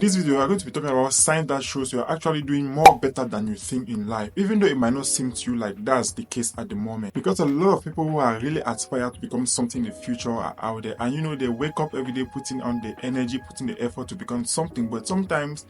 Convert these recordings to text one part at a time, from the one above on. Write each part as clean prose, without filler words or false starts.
In this video, we are going to be talking about signs that shows you are actually doing more better than you think in life, even though it might not seem to you like that's the case at the moment. Because a lot of people who are really aspire to become something in the future are out there, and they wake up every day putting on the energy, putting the effort to become something, but sometimes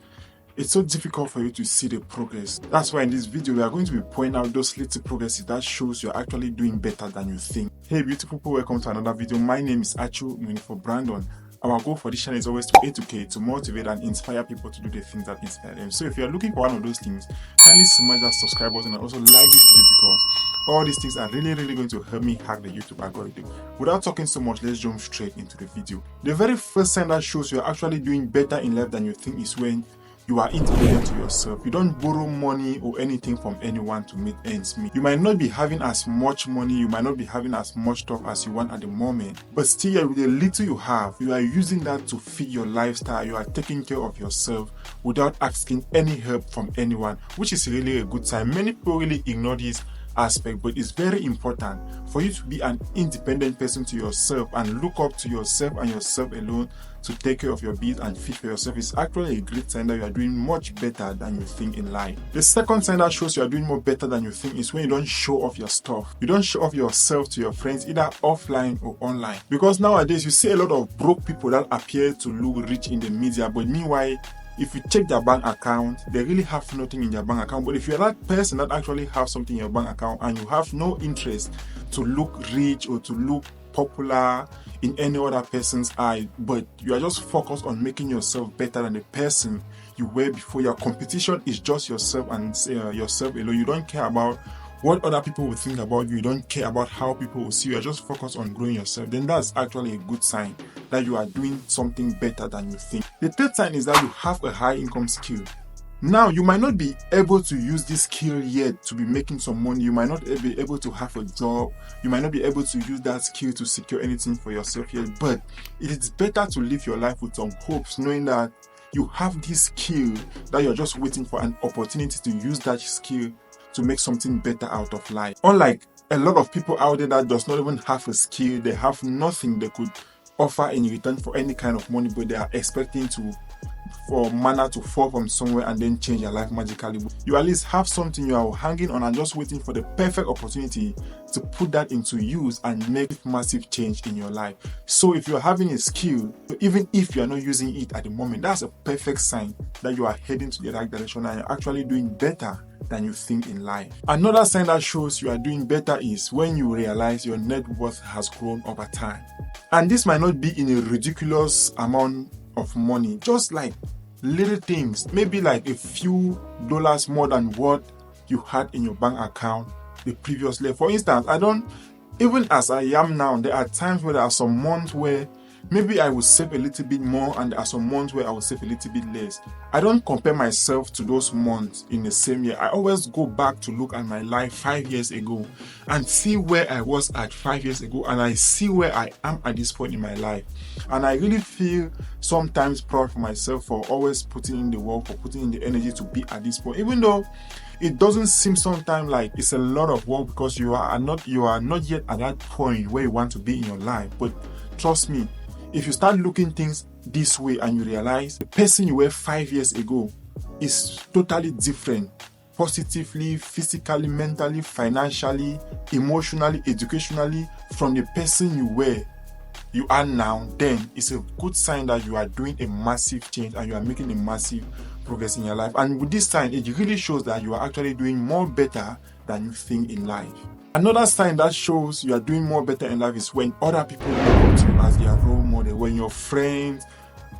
it's so difficult for you to see the progress. That's why in this video, we are going to be pointing out those little progresses that shows you're actually doing better than you think. Hey beautiful people, welcome to another video. My name is Achu for Brandon. Our goal for this channel is always to educate, to motivate and inspire people to do the things that inspire them. So if you're looking for one of those things, kindly smash that subscribe button and also like this video, because all these things are really going to help me hack the YouTube algorithm. Without talking so much, let's jump straight into the video. The very first sign that shows you're actually doing better in life than you think is when you are independent to yourself. You don't borrow money or anything from anyone to make ends meet. You might not be having as much money, you might not be having as much stuff as you want at the moment, but still with the little you have, you are using that to feed your lifestyle. You are taking care of yourself without asking any help from anyone, which is really a good sign. Many people really ignore this aspect, but it's very important for you to be an independent person to yourself and look up to yourself and yourself alone to take care of your bills and feed for yourself. Is actually a great sign that you are doing much better than you think in life. The second sign that shows you are doing more better than you think is when you don't show off your stuff. You don't show off yourself to your friends, either offline or online. Because nowadays you see a lot of broke people that appear to look rich in the media, but meanwhile, if you check their bank account, they really have nothing in their bank account. But if you're that person that actually have something in your bank account and you have no interest to look rich or to look popular in any other person's eye, but you are just focused on making yourself better than the person you were before, your competition is just yourself and yourself alone. You don't care about what other people will think about you. You don't care about how people will see you. You're just focused on growing yourself. Then that's actually a good sign that you are doing something better than you think. The third sign is that you have a high income skill. Now, you might not be able to use this skill yet to be making some money. You might not be able to have a job. You might not be able to use that skill to secure anything for yourself yet. But it is better to live your life with some hopes, knowing that you have this skill, that you're just waiting for an opportunity to use that skill to make something better out of life. Unlike a lot of people out there that does not even have a skill, they have nothing they could offer in return for any kind of money, but they are expecting for manna to fall from somewhere and then change your life magically. You at least have something you are hanging on and just waiting for the perfect opportunity to put that into use and make massive change in your life. So if you're having a skill, even if you are not using it at the moment, that's a perfect sign that you are heading to the right direction and you're actually doing better than you think in life. Another sign that shows you are doing better is when you realize your net worth has grown over time. And this might not be in a ridiculous amount of money, just like little things, maybe like a few dollars more than what you had in your bank account the previous year. For instance, even as I am now, there are times where there are some months where maybe I will save a little bit more and there are some months where I will save a little bit less. I don't compare myself to those months in the same year. I always go back to look at my life 5 years ago and see where I was at 5 years ago, and I see where I am at this point in my life. And I really feel sometimes proud for myself for always putting in the work, for putting in the energy to be at this point, even though it doesn't seem sometimes like it's a lot of work, because you are not yet at that point where you want to be in your life. But trust me, if you start looking things this way and you realize the person you were 5 years ago is totally different, positively, physically, mentally, financially, emotionally, educationally, from the person you are now, then it's a good sign that you are doing a massive change and you are making a massive progress in your life. And with this sign, it really shows that you are actually doing more better than you think in life. Another sign that shows you are doing more better in life is when other people look up to you as their role model. When your friends,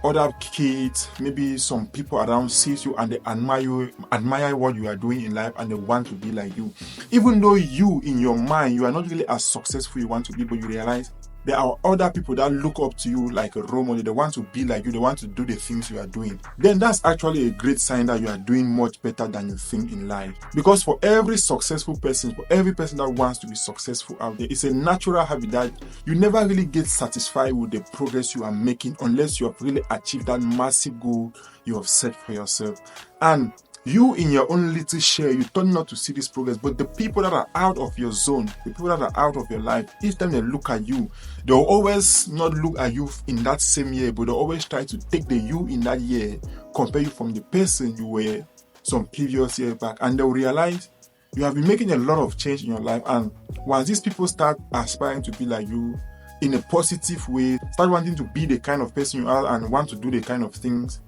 other kids, maybe some people around sees you and they admire what you are doing in life and they want to be like you. Even though you, in your mind, you are not really as successful you want to be, but you realize there are other people that look up to you like a role model. They want to be like you. They want to do the things you are doing. Then that's actually a great sign that you are doing much better than you think in life. Because for every successful person, for every person that wants to be successful out there, it's a natural habit that you never really get satisfied with the progress you are making unless you have really achieved that massive goal you have set for yourself. And You in your own little share, you turn not to see this progress, but the people that are out of your zone, the people that are out of your life, each time they look at you, they'll always not look at you in that same year, but they'll always try to take the you in that year, compare you from the person you were some previous year back, and they'll realize you have been making a lot of change in your life. And once these people start aspiring to be like you in a positive way, start wanting to be the kind of person you are and want to do the kind of things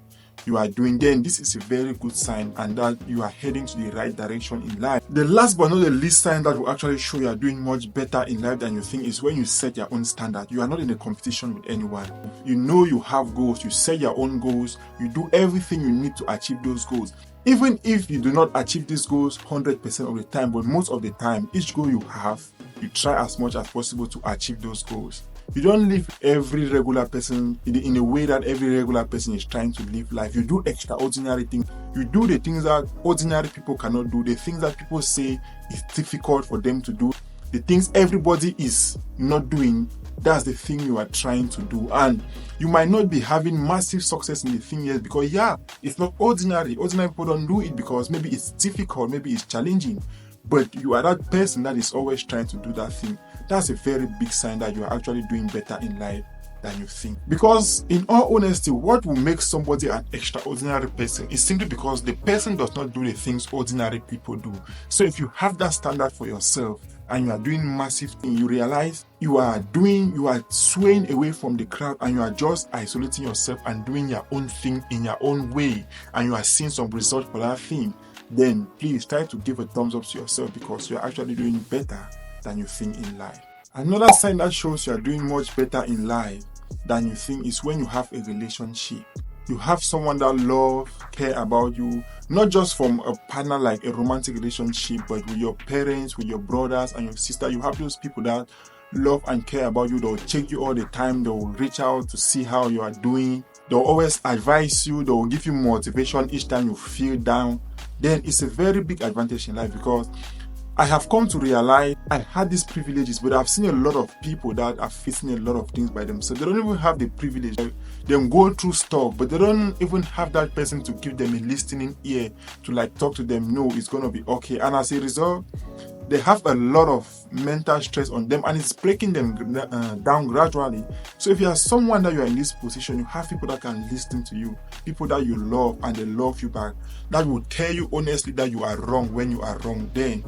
you are doing, then this is a very good sign and that you are heading to the right direction in life. The last but not the least sign that will actually show you are doing much better in life than you think is when you set your own standard. You are not in a competition with anyone. You know you have goals, you set your own goals, you do everything you need to achieve those goals. Even if you do not achieve these goals 100% of the time, but most of the time, each goal you have, you try as much as possible to achieve those goals. You don't live every regular person in a way that every regular person is trying to live life. You do extraordinary things. You do the things that ordinary people cannot do, the things that people say is difficult for them to do, the things everybody is not doing. That's the thing you are trying to do. And you might not be having massive success in the thing yet because, it's not ordinary. Ordinary people don't do it because maybe it's difficult, maybe it's challenging. But you are that person that is always trying to do that thing. That's a very big sign that you are actually doing better in life than you think. Because in all honesty, what will make somebody an extraordinary person is simply because the person does not do the things ordinary people do. So if you have that standard for yourself and you are doing massive things, you realize you are swaying away from the crowd and you are just isolating yourself and doing your own thing in your own way, and you are seeing some results for that thing, then please try to give a thumbs up to yourself because you're actually doing better than you think in life. Another sign that shows you are doing much better in life than you think is when you have a relationship. You have someone that love, care about you, not just from a partner like a romantic relationship, but with your parents, with your brothers and your sister. You have those people that love and care about you. They'll check you all the time. They'll reach out to see how you are doing. They'll always advise you. They'll give you motivation each time you feel down. Then it's a very big advantage in life because I have come to realize I had these privileges, but I've seen a lot of people that are facing a lot of things by themselves. They don't even have the privilege. They go through stuff, but they don't even have that person to give them a listening ear to talk to them. No, it's going to be okay. And as a result, they have a lot of mental stress on them and it's breaking them down gradually. So if you are someone that you are in this position, you have people that can listen to you, people that you love and they love you back, that will tell you honestly that you are wrong when you are wrong, then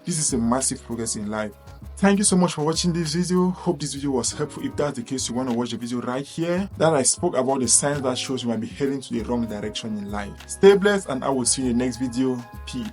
this is a massive progress in life. Thank you so much for watching this video. Hope this video was helpful. If that's the case, you want to watch the video right here that I spoke about the signs that shows you might be heading to the wrong direction in life. Stay blessed and I will see you in the next video. Peace.